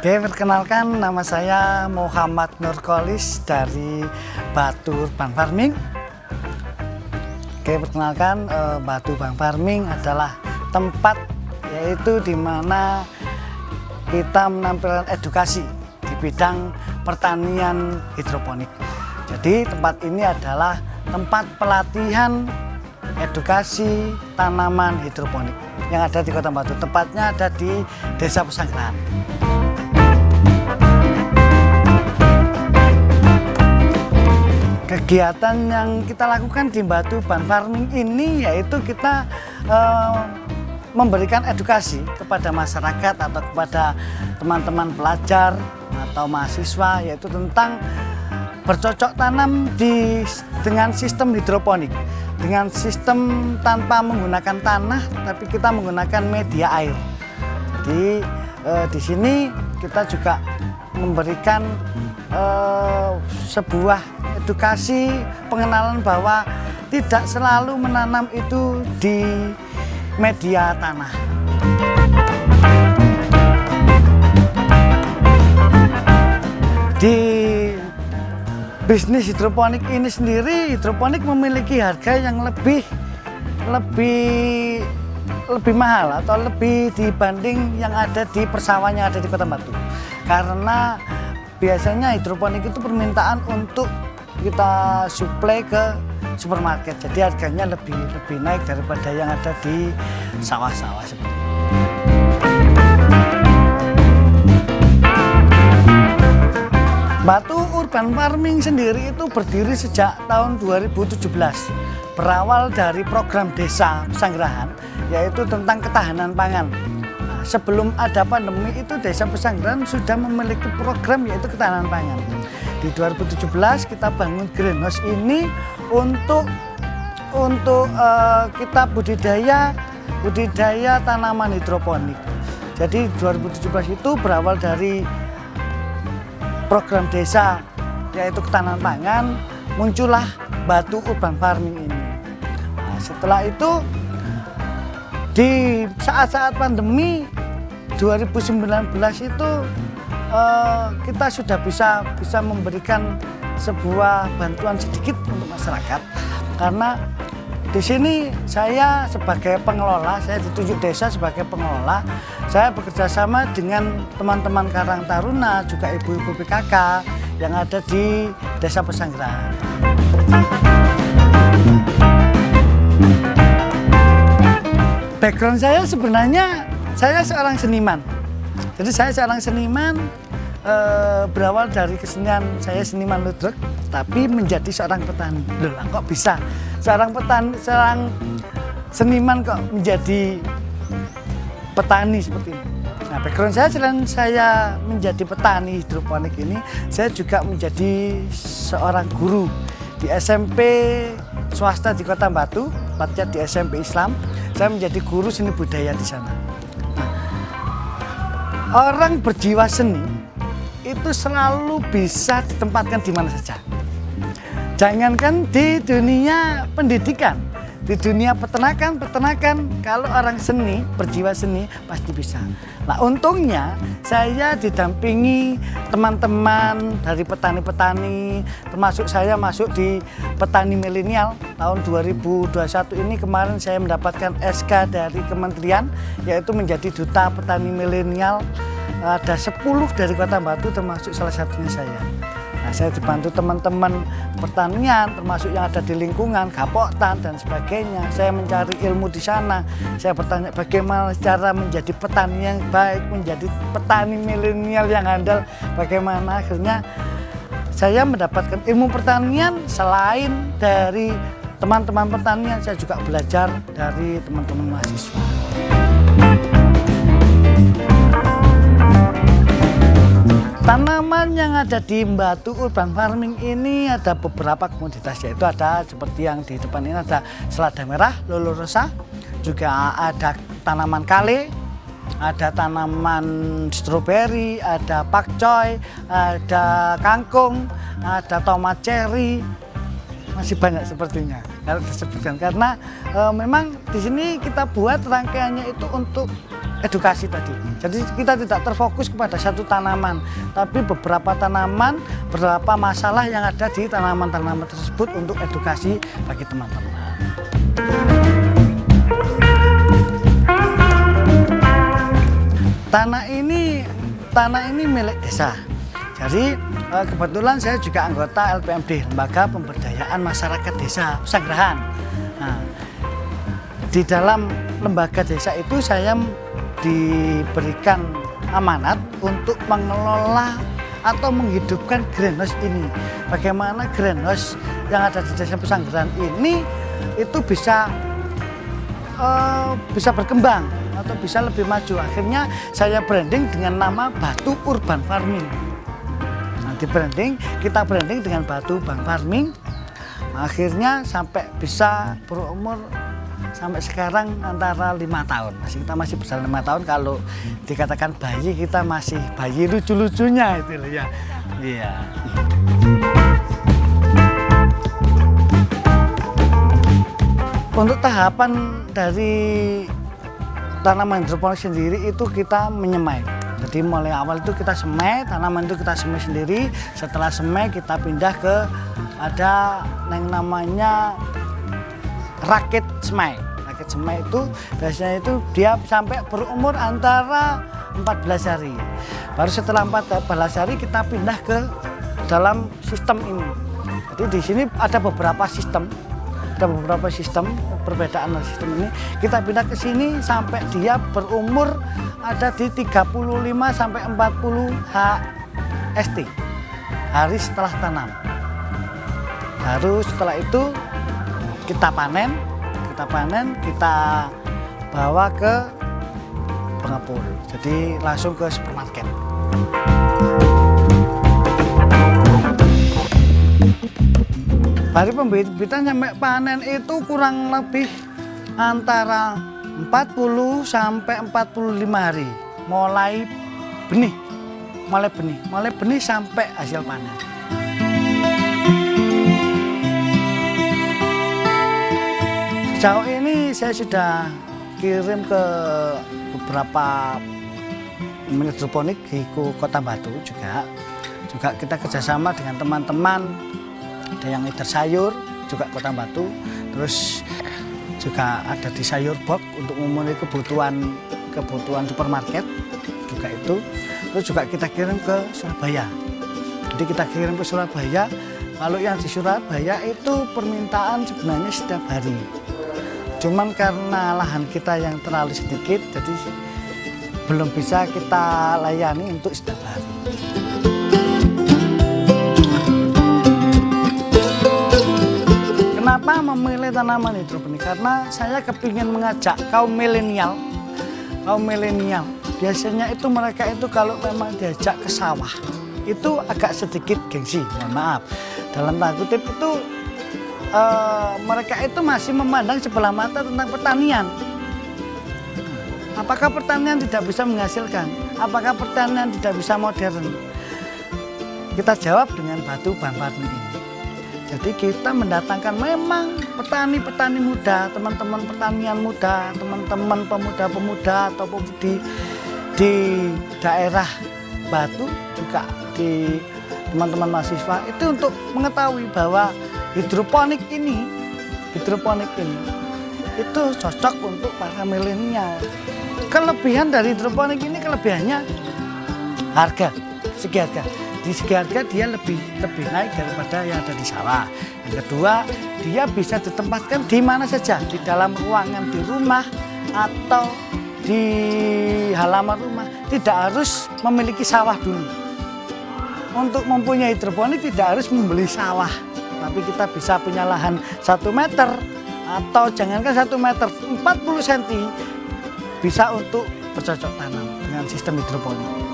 Oke, perkenalkan nama saya Muhammad Nurkolis dari Batu Urban Farming. Oke, perkenalkan Batu Urban Farming adalah tempat yaitu di mana kita menampilkan edukasi di bidang pertanian hidroponik. Jadi tempat ini adalah tempat pelatihan edukasi tanaman hidroponik yang ada di Kota Batu. Tepatnya ada di Desa Pesanggerahan. Kegiatan yang kita lakukan di Batu Urban Farming ini yaitu kita memberikan edukasi kepada masyarakat atau kepada teman-teman pelajar atau mahasiswa, yaitu tentang bercocok tanam dengan sistem hidroponik, dengan sistem tanpa menggunakan tanah tapi kita menggunakan media air. Jadi di sini kita juga memberikan sebuah edukasi pengenalan bahwa tidak selalu menanam itu di media tanah. Di bisnis hidroponik ini sendiri, hidroponik memiliki harga yang lebih mahal atau lebih dibanding yang ada di persawahan yang ada di Kota Batu. Karena biasanya hidroponik itu permintaan untuk kita suplai ke supermarket, jadi harganya lebih naik daripada yang ada di sawah-sawah seperti itu. Batu Urban Farming sendiri itu berdiri sejak tahun 2017, berawal dari program Desa Pesanggerahan, yaitu tentang ketahanan pangan. Nah, sebelum ada pandemi itu Desa Pesanggerahan sudah memiliki program yaitu ketahanan pangan. Di 2017 kita bangun greenhouse ini untuk kita budidaya tanaman hidroponik. Jadi 2017 itu berawal dari program desa yaitu ketahanan pangan, muncullah Batu Urban Farming ini. Nah, setelah itu di saat-saat pandemi 2019 itu kita sudah bisa memberikan sebuah bantuan sedikit untuk masyarakat, karena di sini saya sebagai pengelola, saya ditunjuk desa sebagai pengelola, saya bekerja sama dengan teman-teman Karang Taruna, juga ibu-ibu PKK yang ada di Desa Pesanggerahan. Background saya sebenarnya saya seorang seniman. Jadi saya seorang seniman, berawal dari kesenian, saya seniman ludruk, tapi menjadi seorang petani. Loh, kok bisa seorang seniman kok menjadi petani seperti ini? Nah, background saya selain saya menjadi petani hidroponik ini, saya juga menjadi seorang guru di SMP swasta di Kota Batu, tepatnya di SMP Islam. Saya menjadi guru seni budaya di sana. Orang berjiwa seni itu selalu bisa ditempatkan di mana saja. Jangankan di dunia pendidikan, di dunia peternakan, kalau orang seni, berjiwa seni pasti bisa. Nah, untungnya saya didampingi teman-teman dari petani-petani, termasuk saya masuk di petani milenial tahun 2021 ini. Kemarin saya mendapatkan SK dari kementerian, yaitu menjadi duta petani milenial. Ada 10 dari Kota Batu, termasuk salah satunya saya. Nah, saya dibantu teman-teman pertanian, termasuk yang ada di lingkungan, Gapoktan dan sebagainya. Saya mencari ilmu di sana. Saya bertanya bagaimana cara menjadi petani yang baik, menjadi petani milenial yang handal. Bagaimana akhirnya saya mendapatkan ilmu pertanian. Selain dari teman-teman pertanian, saya juga belajar dari teman-teman mahasiswa. Tanaman yang ada di Batu Urban Farming ini ada beberapa komoditas, yaitu ada seperti yang di depan ini ada selada merah, lolo rosa, juga ada tanaman kale, ada tanaman stroberi, ada pakcoy, ada kangkung, ada tomat cherry, masih banyak sepertinya kalau disebutkan, karena memang di sini kita buat rangkaiannya itu untuk edukasi tadi. Jadi kita tidak terfokus kepada satu tanaman, tapi beberapa tanaman, beberapa masalah yang ada di tanaman-tanaman tersebut untuk edukasi bagi teman-teman. Tanah ini milik desa. Jadi kebetulan saya juga anggota LPMD, Lembaga Pemberdayaan Masyarakat Desa Pesanggerahan. Nah, di dalam lembaga desa itu saya diberikan amanat untuk mengelola atau menghidupkan greenhouse ini. Bagaimana greenhouse yang ada di Desa Pesanggerahan ini itu bisa berkembang atau bisa lebih maju. Akhirnya saya branding dengan nama Batu Urban Farming. Nanti kita branding dengan Batu Urban Farming. Akhirnya sampai bisa berumur sampai sekarang antara 5 tahun. Kita masih berjalan 5 tahun. Kalau dikatakan bayi, kita masih bayi lucu-lucunya itu loh ya. Iya. Untuk tahapan dari tanaman hidroponik sendiri itu kita menyemai. Jadi mulai awal itu kita semai, tanaman itu kita semai sendiri. Setelah semai kita pindah ke ada yang namanya rakit semai. Rakit semai itu biasanya itu dia sampai berumur antara 14 hari. Baru setelah 14 hari kita pindah ke dalam sistem ini. Jadi di sini ada beberapa sistem. Perbedaan sistem ini. Kita pindah ke sini sampai dia berumur ada di 35 sampai 40 HST. Hari setelah tanam. Baru setelah itu kita panen, kita bawa ke pengepul. Jadi langsung ke supermarket. Dari pembibitan sampai panen itu kurang lebih antara 40 sampai 45 hari. Mulai benih sampai hasil panen. Sejauh ini saya sudah kirim ke beberapa hidroponik di Kota Batu juga kita kerjasama dengan teman-teman, ada yang leader sayur juga Kota Batu, terus juga ada di sayur box untuk memenuhi kebutuhan supermarket juga itu, terus juga kita kirim ke Surabaya. Jadi kita kirim ke Surabaya. Kalau yang di Surabaya itu permintaan sebenarnya setiap hari. Cuman karena lahan kita yang terlalu sedikit, jadi belum bisa kita layani untuk setiap hari. Kenapa memilih tanaman hidroponik? Karena saya kepingin mengajak kaum milenial. Biasanya itu mereka itu kalau memang diajak ke sawah, itu agak sedikit gengsi, mohon maaf. Dalam tanda kutip itu mereka itu masih memandang sebelah mata tentang pertanian. Apakah pertanian tidak bisa menghasilkan? Apakah pertanian tidak bisa modern? Kita jawab dengan Batu Urban Farming ini. Jadi kita mendatangkan memang petani-petani muda, teman-teman pertanian muda, teman-teman pemuda-pemuda atau pemudi di daerah Batu, juga di teman-teman mahasiswa itu untuk mengetahui bahwa hidroponik ini itu cocok untuk para milenial. Kelebihan dari hidroponik ini, kelebihannya harga, segi harga. Di segi harga dia lebih naik daripada yang ada di sawah. Yang kedua, dia bisa ditempatkan di mana saja, di dalam ruangan di rumah atau di halaman rumah. Tidak harus memiliki sawah dulu. Untuk mempunyai hidroponik tidak harus membeli sawah, tapi kita bisa punya lahan 1 meter atau jangankan 1 meter, 40 cm bisa untuk bercocok tanam dengan sistem hidroponik.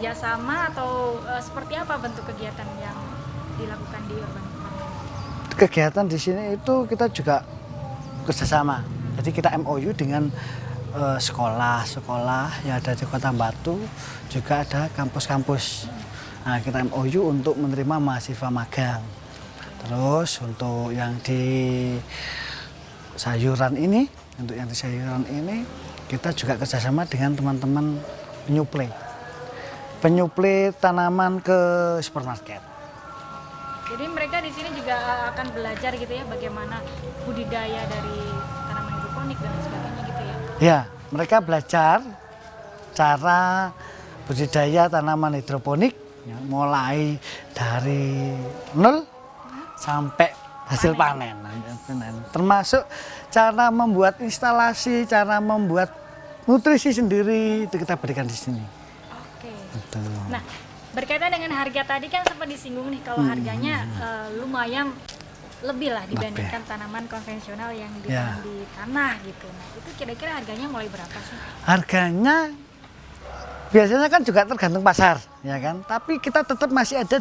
kerjasama atau seperti apa bentuk kegiatan yang dilakukan di urban farming? Kegiatan di sini itu kita juga kerjasama. Jadi kita MOU dengan sekolah-sekolah yang ada di Kota Batu, juga ada kampus-kampus. Nah, kita MOU untuk menerima mahasiswa magang. Terus untuk yang di sayuran ini, kita juga kerjasama dengan teman-teman penyuplai tanaman ke supermarket. Jadi mereka di sini juga akan belajar gitu ya bagaimana budidaya dari tanaman hidroponik dan lain sebagainya gitu ya. Ya, mereka belajar cara budidaya tanaman hidroponik ya, mulai dari nol sampai hasil panen. Termasuk cara membuat instalasi, cara membuat nutrisi sendiri itu kita berikan di sini. Oke. Betul. Nah, berkaitan dengan harga tadi kan sempat disinggung nih kalau harganya lumayan lebih lah dibandingkan tanaman konvensional yang ditanam di tanah gitu. Nah, itu kira-kira harganya mulai berapa sih? Harganya biasanya kan juga tergantung pasar, ya kan. Tapi kita tetap masih ada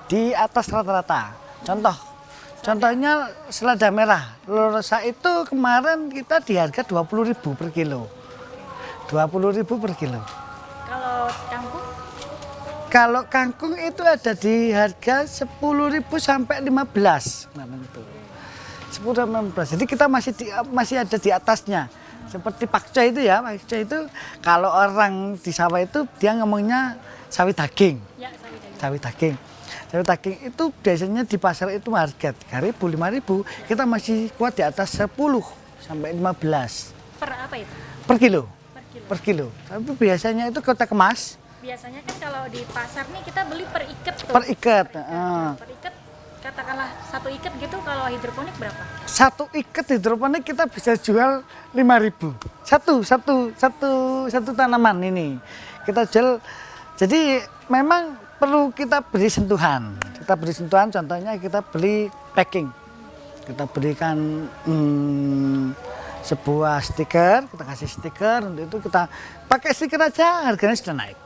di atas rata-rata. Contohnya selada merah. Lorosa itu kemarin kita di harga 20.000 per kilo. 20.000 per kilo. Kalau kangkung? Kalau kangkung itu ada di harga 10.000 sampai 15. Nah, itu. 10-15. Jadi kita masih ada di atasnya. Seperti pakcoy itu ya, pakcoy itu kalau orang di sawah itu dia ngomongnya sawi daging. Ya, sawi daging. Sawi daging. Sawi daging itu biasanya di pasar itu harga 3.000, 5.000, kita masih kuat di atas 10 sampai 15. Per apa itu? Per kilo. Per kilo. Per kilo. Tapi biasanya itu kita kemas. Biasanya kan kalau di pasar nih kita beli per ikat tuh. Per ikat. Per ikat katakanlah satu ikat gitu, kalau hidroponik berapa? Satu ikat hidroponik kita bisa jual 5.000. Satu tanaman ini kita jual. Jadi memang perlu kita beri sentuhan. Kita beri sentuhan, contohnya kita beli packing. Kita berikan sebuah stiker, kita kasih stiker, untuk itu kita pakai stiker aja harganya sudah naik.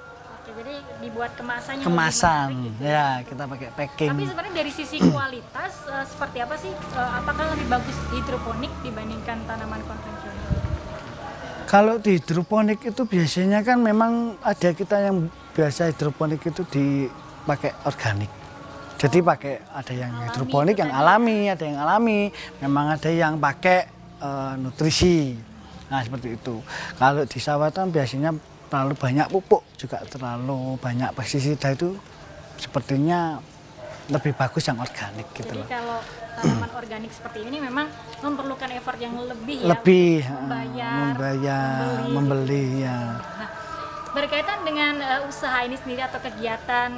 Oke, jadi dibuat kemasannya. Kemasan, gitu. ya kita pakai packing. Tapi sebenarnya dari sisi kualitas seperti apa sih? Apakah lebih bagus hidroponik dibandingkan tanaman konvensional? Kalau di hidroponik itu biasanya kan memang ada kita yang biasa hidroponik itu dipakai organik. Jadi pakai ada yang Alami hidroponik itu yang tadi. alami, ada yang alami, memang ada yang pakai nutrisi. Nah, seperti itu. Kalau di sawah kan biasanya terlalu banyak pupuk, juga terlalu banyak pestisida, itu sepertinya lebih bagus yang organik gitu Jadi loh. kalau tanaman organik seperti ini memang memerlukan effort yang lebih ya. Lebih membayar, membeli ya. Nah, berkaitan dengan usaha ini sendiri atau kegiatan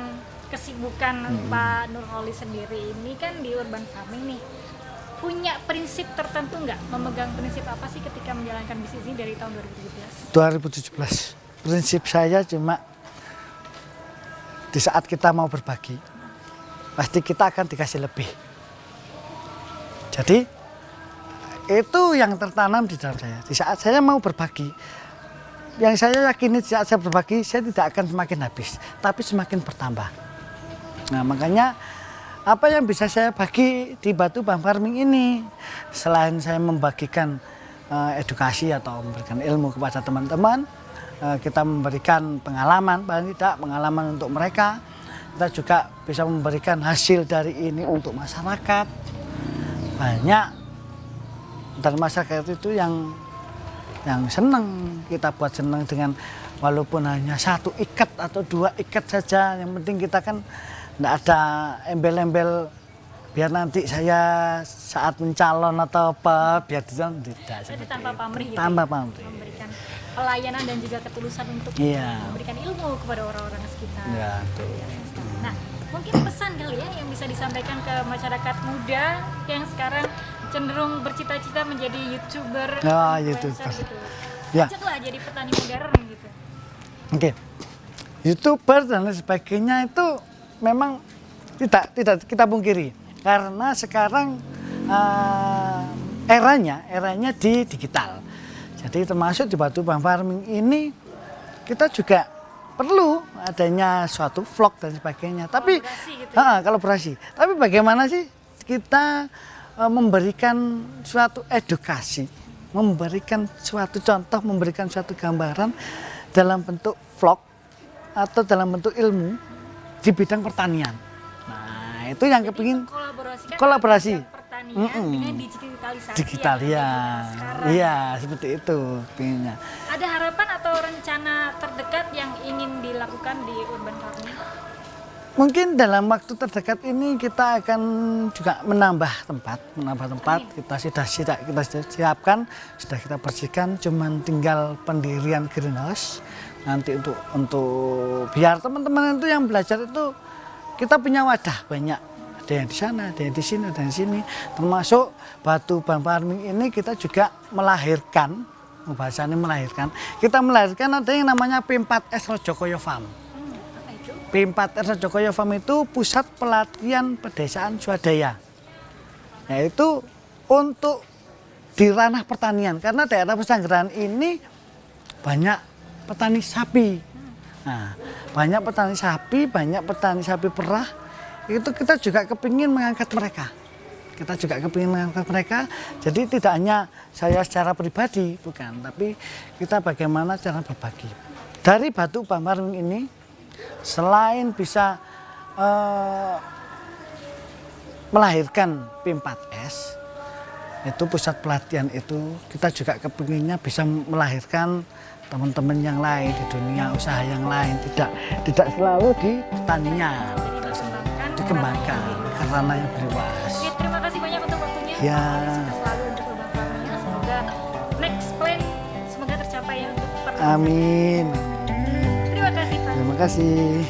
kesibukan Pak Nurholis sendiri ini kan di urban farming nih, punya prinsip tertentu nggak? Memegang prinsip apa sih ketika menjalankan bisnis ini dari tahun 2017? 2017. Prinsip saya cuma di saat kita mau berbagi, pasti kita akan dikasih lebih. Jadi itu yang tertanam di dalam saya. Di saat saya mau berbagi, yang saya yakini di saat saya berbagi, saya tidak akan semakin habis, tapi semakin bertambah. Nah, makanya apa yang bisa saya bagi di Batu Farm Farming ini, selain saya membagikan edukasi atau memberikan ilmu kepada teman-teman, kita memberikan pengalaman, paling tidak pengalaman untuk mereka. Kita juga bisa memberikan hasil dari ini untuk masyarakat. Banyak dari masyarakat itu yang senang, kita buat senang dengan walaupun hanya satu ikat atau 2 ikat saja. Yang penting kita kan tidak ada embel-embel biar nanti saya saat mencalon atau apa, biar tidak Jadi tanpa pamrih gitu. Tanpa pamrih. Memberikan pelayanan dan juga ketulusan untuk memberikan ilmu kepada orang-orang sekitar. Ya, tuh. Nah, mungkin pesan kali ya yang bisa disampaikan ke masyarakat muda yang sekarang cenderung bercita-cita menjadi YouTuber, influencer gitu. Ya. Ajaklah jadi petani modern gitu. Oke. YouTuber dan lain sebagainya itu memang tidak kita pungkiri, karena sekarang eranya di digital. Jadi termasuk di Batu Farm Farming ini kita juga perlu adanya suatu vlog dan sebagainya. Tapi Kolaborasi gitu kolaborasi. Tapi bagaimana sih kita memberikan suatu edukasi, memberikan suatu contoh, memberikan suatu gambaran dalam bentuk vlog atau dalam bentuk ilmu di bidang pertanian. Nah, itu yang kepingin Kolaborasikan kolaborasi. bidang pertanian dengan digitalisasi Digital yang ya. ada sekarang. Iya, seperti itu pinginnya. Ada harapan atau rencana terdekat yang ingin dilakukan di urban farming? Mungkin dalam waktu terdekat ini kita akan juga menambah tempat. Kita sudah siapkan, sudah kita bersihkan, cuman tinggal pendirian greenhouse. Nanti untuk biar teman-teman itu yang belajar itu kita punya wadah banyak. Ada yang di sana, ada yang di sini, ada yang di sini. Termasuk Batu Urban Farming ini kita juga melahirkan, bahasanya melahirkan. Kita melahirkan ada yang namanya P4S Rojokoyo Farm. Apa itu? P4S Rojokoyo Farm itu pusat pelatihan pedesaan swadaya. Yaitu untuk di ranah pertanian. Karena daerah Pesanggerahan ini banyak petani sapi. Nah, banyak petani sapi perah. Itu kita juga kepingin mengangkat mereka. Jadi tidak hanya saya secara pribadi, bukan, tapi kita bagaimana cara berbagi. Dari Batu Urban Farming ini, selain bisa melahirkan P4S, itu pusat pelatihan itu, kita juga kepinginnya bisa melahirkan teman-teman yang lain di dunia usaha yang lain, tidak selalu di pertanian. Dikembangkan karena yang berluas. Oke, terima kasih banyak untuk waktunya. Ya. Sukses selalu untuk urban farming-nya. Semoga next plan semoga tercapai ya untuk pertanian. Amin. Terima kasih Pak. Terima kasih.